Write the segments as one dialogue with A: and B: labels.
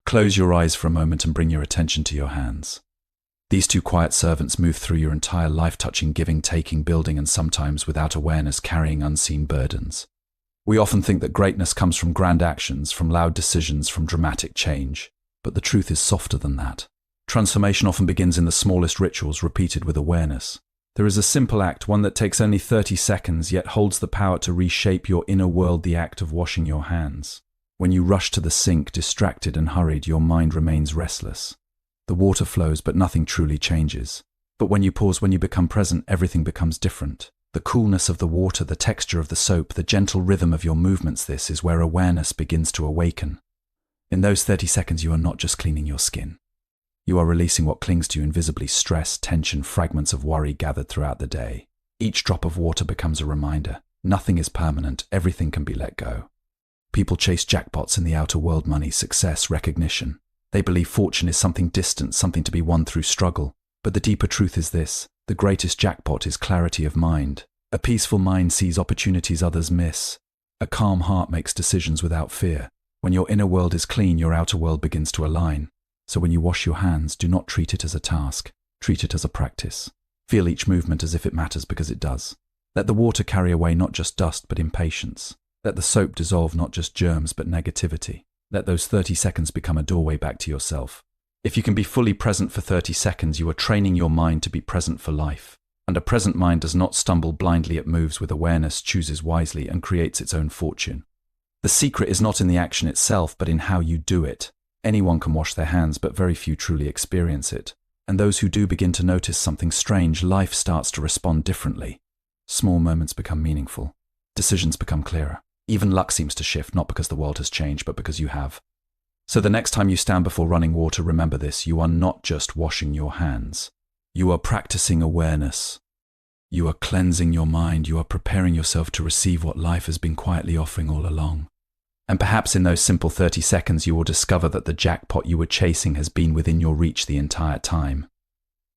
A: Close your eyes for a moment and bring your attention to your hands. These two quiet servants move through your entire life, touching, giving, taking, building, and sometimes, without awareness, carrying unseen burdens. We often think that greatness comes from grand actions, from loud decisions, from dramatic change. But the truth is softer than that. Transformation often begins in the smallest rituals, repeated with awareness. There is a simple act, one that takes only 30 seconds, yet holds the power to reshape your inner world: the act of washing your hands. When you rush to the sink, distracted and hurried, your mind remains restless. The water flows, but nothing truly changes. But when you pause, when you become present, everything becomes different. The coolness of the water, the texture of the soap, the gentle rhythm of your movements — this is where awareness begins to awaken. In those 30 seconds, you are not just cleaning your skin. You are releasing what clings to you invisibly: stress, tension, fragments of worry gathered throughout the day. Each drop of water becomes a reminder. Nothing is permanent, everything can be let go. People chase jackpots in the outer world: money, success, recognition. They believe fortune is something distant, something to be won through struggle. But the deeper truth is this: the greatest jackpot is clarity of mind. A peaceful mind sees opportunities others miss. A calm heart makes decisions without fear. When your inner world is clean, your outer world begins to align. So when you wash your hands, do not treat it as a task. Treat it as a practice. Feel each movement as if it matters, because it does. Let the water carry away not just dust but impatience. Let the soap dissolve not just germs but negativity. Let those 30 seconds become a doorway back to yourself. If you can be fully present for 30 seconds, you are training your mind to be present for life. And a present mind does not stumble blindly, it moves with awareness, chooses wisely, and creates its own fortune. The secret is not in the action itself, but in how you do it. Anyone can wash their hands, but very few truly experience it. And those who do begin to notice something strange. Life starts to respond differently. Small moments become meaningful. Decisions become clearer. Even luck seems to shift, not because the world has changed, but because you have. So the next time you stand before running water, remember this: you are not just washing your hands. You are practicing awareness. You are cleansing your mind. You are preparing yourself to receive what life has been quietly offering all along. And perhaps in those simple 30 seconds, you will discover that the jackpot you were chasing has been within your reach the entire time.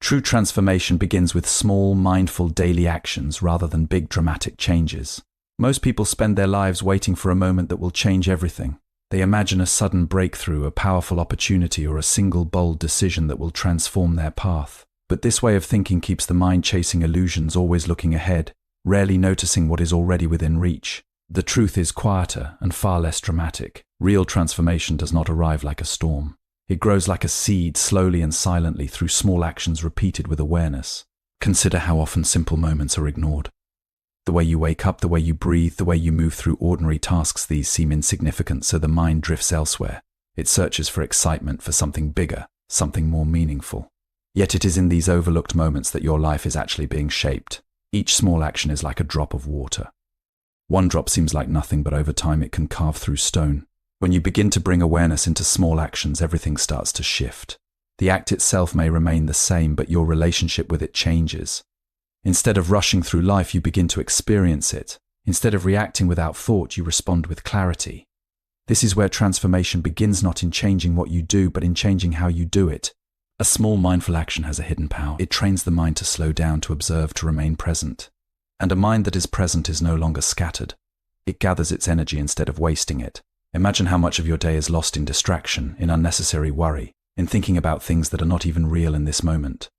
A: True transformation begins with small, mindful daily actions rather than big dramatic changes. Most people spend their lives waiting for a moment that will change everything. They imagine a sudden breakthrough, a powerful opportunity, or a single bold decision that will transform their path. But this way of thinking keeps the mind chasing illusions, always looking ahead, rarely noticing what is already within reach. The truth is quieter and far less dramatic. Real transformation does not arrive like a storm. It grows like a seed, slowly and silently, through small actions repeated with awareness. Consider how often simple moments are ignored. The way you wake up, the way you breathe, the way you move through ordinary tasks — these seem insignificant, so the mind drifts elsewhere. It searches for excitement, for something bigger, something more meaningful. Yet it is in these overlooked moments that your life is actually being shaped. Each small action is like a drop of water. One drop seems like nothing, but over time it can carve through stone. When you begin to bring awareness into small actions, everything starts to shift. The act itself may remain the same, but your relationship with it changes. Instead of rushing through life, you begin to experience it. Instead of reacting without thought, you respond with clarity. This is where transformation begins, not in changing what you do, but in changing how you do it. A small mindful action has a hidden power. It trains the mind to slow down, to observe, to remain present. And a mind that is present is no longer scattered. It gathers its energy instead of wasting it. Imagine how much of your day is lost in distraction, in unnecessary worry, in thinking about things that are not even real in this moment.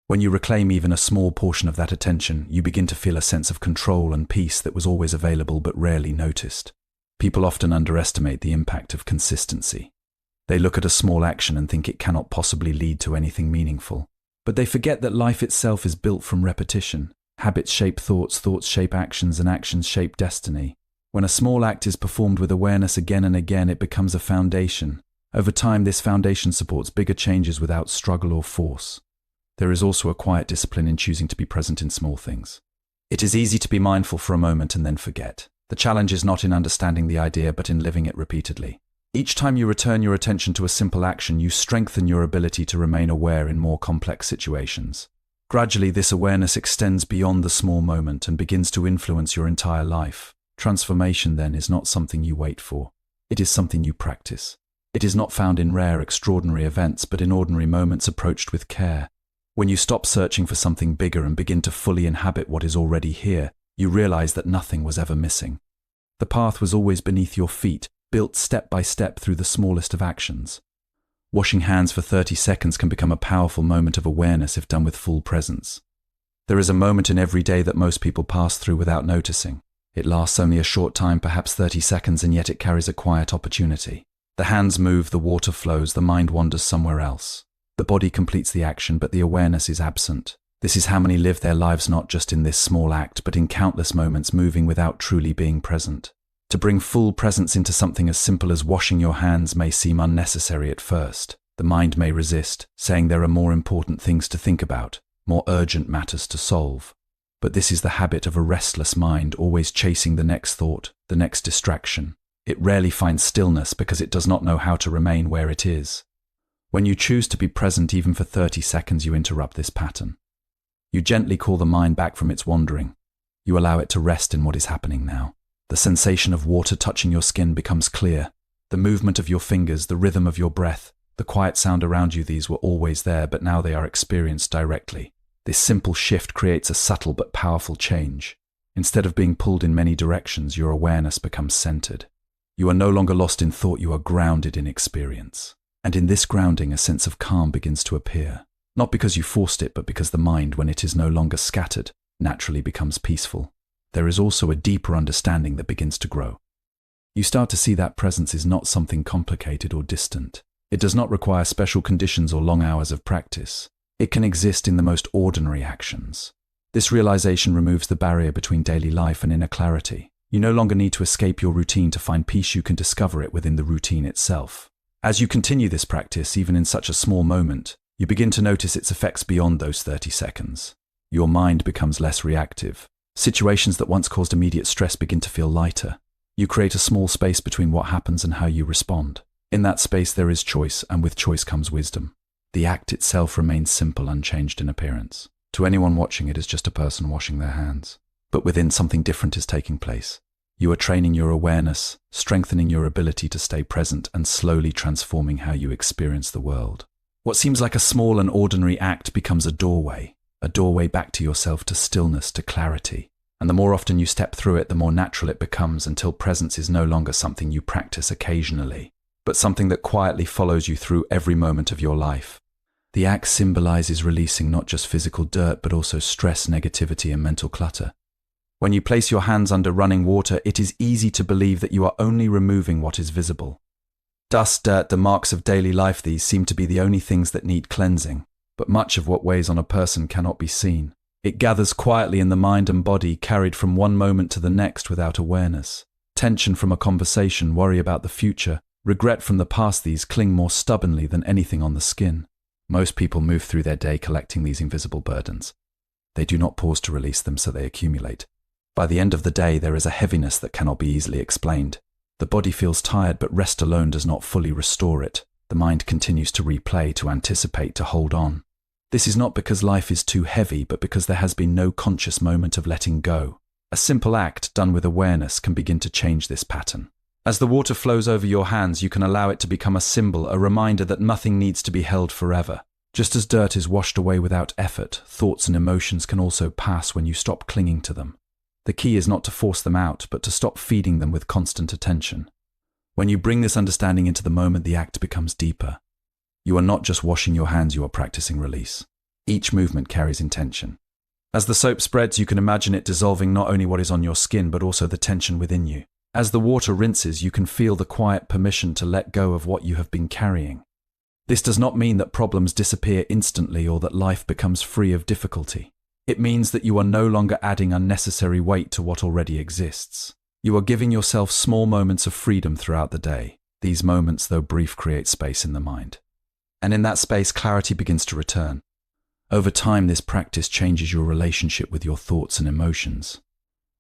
A: When you reclaim even a small portion of that attention, you begin to feel a sense of control and peace that was always available but rarely noticed. People often underestimate the impact of consistency. They look at a small action and think it cannot possibly lead to anything meaningful. But they forget that life itself is built from repetition. Habits shape thoughts, thoughts shape actions, and actions shape destiny. When a small act is performed with awareness again and again, it becomes a foundation. Over time, this foundation supports bigger changes without struggle or force. There is also a quiet discipline in choosing to be present in small things. It is easy to be mindful for a moment and then forget. The challenge is not in understanding the idea, but in living it repeatedly. Each time you return your attention to a simple action, you strengthen your ability to remain aware in more complex situations. Gradually, this awareness extends beyond the small moment and begins to influence your entire life. Transformation, then, is not something you wait for. It is something you practice. It is not found in rare, extraordinary events, but in ordinary moments approached with care. When you stop searching for something bigger and begin to fully inhabit what is already here, you realize that nothing was ever missing. The path was always beneath your feet, built step by step through the smallest of actions. Washing hands for 30 seconds can become a powerful moment of awareness if done with full presence. There is a moment in every day that most people pass through without noticing. It lasts only a short time, perhaps 30 seconds, and yet it carries a quiet opportunity. The hands move, the water flows, the mind wanders somewhere else. The body completes the action, but the awareness is absent. This is how many live their lives not just in this small act, but in countless moments moving without truly being present. To bring full presence into something as simple as washing your hands may seem unnecessary at first. The mind may resist, saying there are more important things to think about, more urgent matters to solve. But this is the habit of a restless mind, always chasing the next thought, the next distraction. It rarely finds stillness because it does not know how to remain where it is. When you choose to be present even for 30 seconds, you interrupt this pattern. You gently call the mind back from its wandering. You allow it to rest in what is happening now. The sensation of water touching your skin becomes clear. The movement of your fingers, the rhythm of your breath, the quiet sound around you, these were always there, but now they are experienced directly. This simple shift creates a subtle but powerful change. Instead of being pulled in many directions, your awareness becomes centered. You are no longer lost in thought, you are grounded in experience. And in this grounding, a sense of calm begins to appear. Not because you forced it, but because the mind, when it is no longer scattered, naturally becomes peaceful. There is also a deeper understanding that begins to grow. You start to see that presence is not something complicated or distant. It does not require special conditions or long hours of practice. It can exist in the most ordinary actions. This realization removes the barrier between daily life and inner clarity. You no longer need to escape your routine to find peace, you can discover it within the routine itself. As you continue this practice, even in such a small moment, you begin to notice its effects beyond those 30 seconds. Your mind becomes less reactive. Situations that once caused immediate stress begin to feel lighter. You create a small space between what happens and how you respond. In that space there is choice, and with choice comes wisdom. The act itself remains simple, unchanged in appearance. To anyone watching, it is just a person washing their hands. But within, something different is taking place. You are training your awareness, strengthening your ability to stay present, and slowly transforming how you experience the world. What seems like a small and ordinary act becomes a doorway back to yourself, to stillness, to clarity. And the more often you step through it, the more natural it becomes, until presence is no longer something you practice occasionally, but something that quietly follows you through every moment of your life. The act symbolizes releasing not just physical dirt, but also stress, negativity, and mental clutter. When you place your hands under running water, it is easy to believe that you are only removing what is visible. Dust, dirt, the marks of daily life, these seem to be the only things that need cleansing. But much of what weighs on a person cannot be seen. It gathers quietly in the mind and body, carried from one moment to the next without awareness. Tension from a conversation, worry about the future, regret from the past, these cling more stubbornly than anything on the skin. Most people move through their day collecting these invisible burdens. They do not pause to release them, so they accumulate. By the end of the day, there is a heaviness that cannot be easily explained. The body feels tired, but rest alone does not fully restore it. The mind continues to replay, to anticipate, to hold on. This is not because life is too heavy, but because there has been no conscious moment of letting go. A simple act done with awareness can begin to change this pattern. As the water flows over your hands, you can allow it to become a symbol, a reminder that nothing needs to be held forever. Just as dirt is washed away without effort, thoughts and emotions can also pass when you stop clinging to them. The key is not to force them out, but to stop feeding them with constant attention. When you bring this understanding into the moment, the act becomes deeper. You are not just washing your hands, you are practicing release. Each movement carries intention. As the soap spreads, you can imagine it dissolving not only what is on your skin, but also the tension within you. As the water rinses, you can feel the quiet permission to let go of what you have been carrying. This does not mean that problems disappear instantly or that life becomes free of difficulty. It means that you are no longer adding unnecessary weight to what already exists. You are giving yourself small moments of freedom throughout the day. These moments, though brief, create space in the mind. And in that space, clarity begins to return. Over time, this practice changes your relationship with your thoughts and emotions.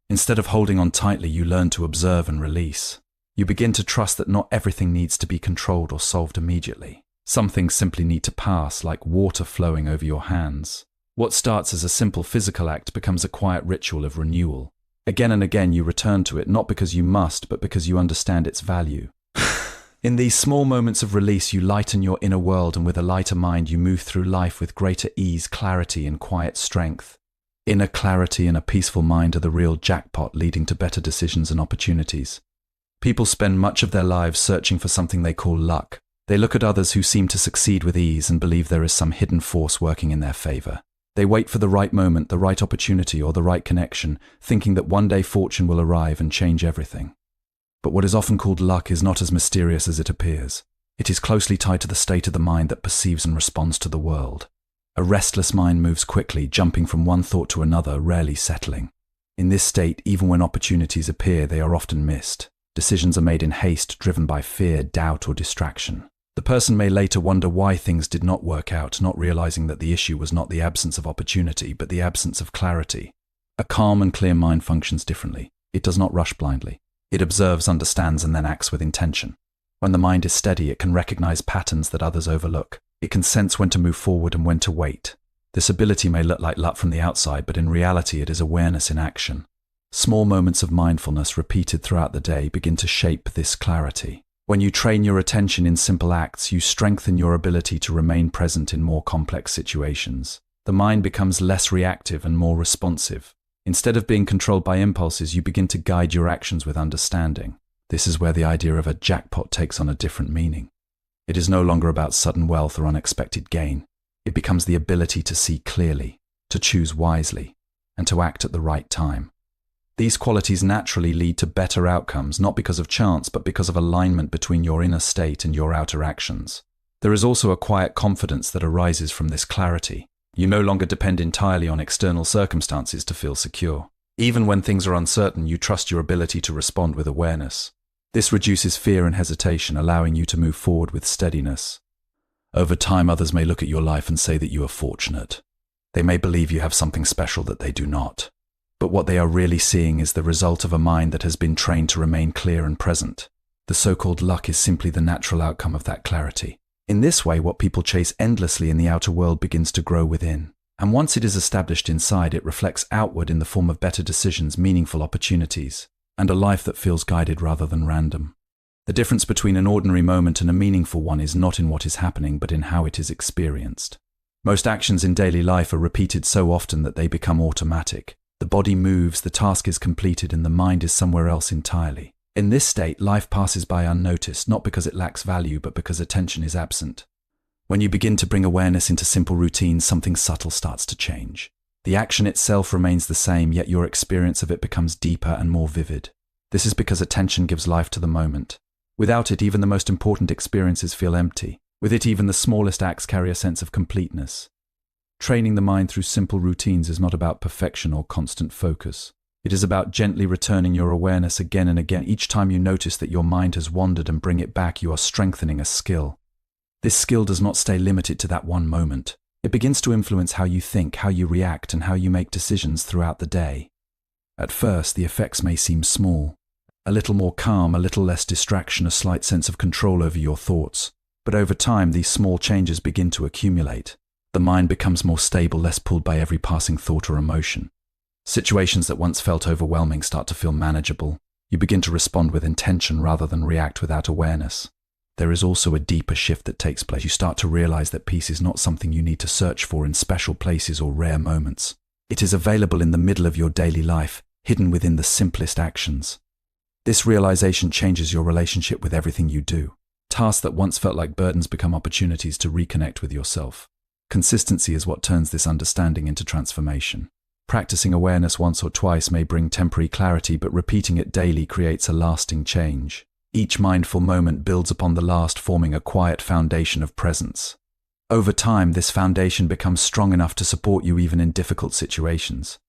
A: Instead of holding on tightly, you learn to observe and release. You begin to trust that not everything needs to be controlled or solved immediately. Some things simply need to pass, like water flowing over your hands. What starts as a simple physical act becomes a quiet ritual of renewal. Again and again you return to it, not because you must, but because you understand its value. In these small moments of release, you lighten your inner world, and with a lighter mind you move through life with greater ease, clarity, and quiet strength. Inner clarity and a peaceful mind are the real jackpot, leading to better decisions and opportunities. People spend much of their lives searching for something they call luck, They look at others who seem to succeed with ease and believe there is some hidden force working in their favor. They wait for the right moment, the right opportunity, or the right connection, thinking that one day fortune will arrive and change everything. But what is often called luck is not as mysterious as it appears. It is closely tied to the state of the mind that perceives and responds to the world. A restless mind moves quickly, jumping from one thought to another, rarely settling. In this state, even when opportunities appear, they are often missed. Decisions are made in haste, driven by fear, doubt, or distraction. The person may later wonder why things did not work out, not realizing that the issue was not the absence of opportunity, but the absence of clarity. A calm and clear mind functions differently. It does not rush blindly. It observes, understands, and then acts with intention. When the mind is steady, it can recognize patterns that others overlook. It can sense when to move forward and when to wait. This ability may look like luck from the outside, but in reality it is awareness in action. Small moments of mindfulness repeated throughout the day begin to shape this clarity. When you train your attention in simple acts, you strengthen your ability to remain present in more complex situations. The mind becomes less reactive and more responsive. Instead of being controlled by impulses, you begin to guide your actions with understanding. This is where the idea of a jackpot takes on a different meaning. It is no longer about sudden wealth or unexpected gain. It becomes the ability to see clearly, to choose wisely, and to act at the right time. These qualities naturally lead to better outcomes, not because of chance, but because of alignment between your inner state and your outer actions. There is also a quiet confidence that arises from this clarity. You no longer depend entirely on external circumstances to feel secure. Even when things are uncertain, you trust your ability to respond with awareness. This reduces fear and hesitation, allowing you to move forward with steadiness. Over time, others may look at your life and say that you are fortunate. They may believe you have something special that they do not. But what they are really seeing is the result of a mind that has been trained to remain clear and present. The so-called luck is simply the natural outcome of that clarity. In this way, what people chase endlessly in the outer world begins to grow within. And once it is established inside, it reflects outward in the form of better decisions, meaningful opportunities, and a life that feels guided rather than random. The difference between an ordinary moment and a meaningful one is not in what is happening, but in how it is experienced. Most actions in daily life are repeated so often that they become automatic. The body moves, the task is completed, and the mind is somewhere else entirely. In this state, life passes by unnoticed, not because it lacks value, but because attention is absent. When you begin to bring awareness into simple routines, something subtle starts to change. The action itself remains the same, yet your experience of it becomes deeper and more vivid. This is because attention gives life to the moment. Without it, even the most important experiences feel empty. With it, even the smallest acts carry a sense of completeness. Training the mind through simple routines is not about perfection or constant focus. It is about gently returning your awareness again and again. Each time you notice that your mind has wandered and bring it back, you are strengthening a skill. This skill does not stay limited to that one moment. It begins to influence how you think, how you react, and how you make decisions throughout the day. At first, the effects may seem small. A little more calm, a little less distraction, a slight sense of control over your thoughts. But over time, these small changes begin to accumulate. The mind becomes more stable, less pulled by every passing thought or emotion. Situations that once felt overwhelming start to feel manageable. You begin to respond with intention rather than react without awareness. There is also a deeper shift that takes place. You start to realize that peace is not something you need to search for in special places or rare moments. It is available in the middle of your daily life, hidden within the simplest actions. This realization changes your relationship with everything you do. Tasks that once felt like burdens become opportunities to reconnect with yourself. Consistency is what turns this understanding into transformation. Practicing awareness once or twice may bring temporary clarity, but repeating it daily creates a lasting change. Each mindful moment builds upon the last, forming a quiet foundation of presence. Over time, this foundation becomes strong enough to support you even in difficult situations.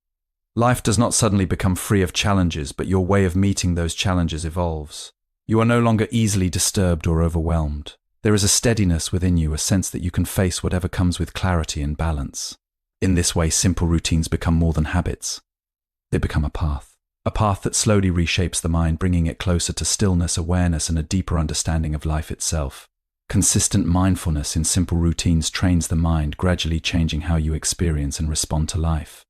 A: Life does not suddenly become free of challenges, but your way of meeting those challenges evolves. You are no longer easily disturbed or overwhelmed. There is a steadiness within you, a sense that you can face whatever comes with clarity and balance. In this way, simple routines become more than habits. They become a path that slowly reshapes the mind, bringing it closer to stillness, awareness, and a deeper understanding of life itself. Consistent mindfulness in simple routines trains the mind, gradually changing how you experience and respond to life.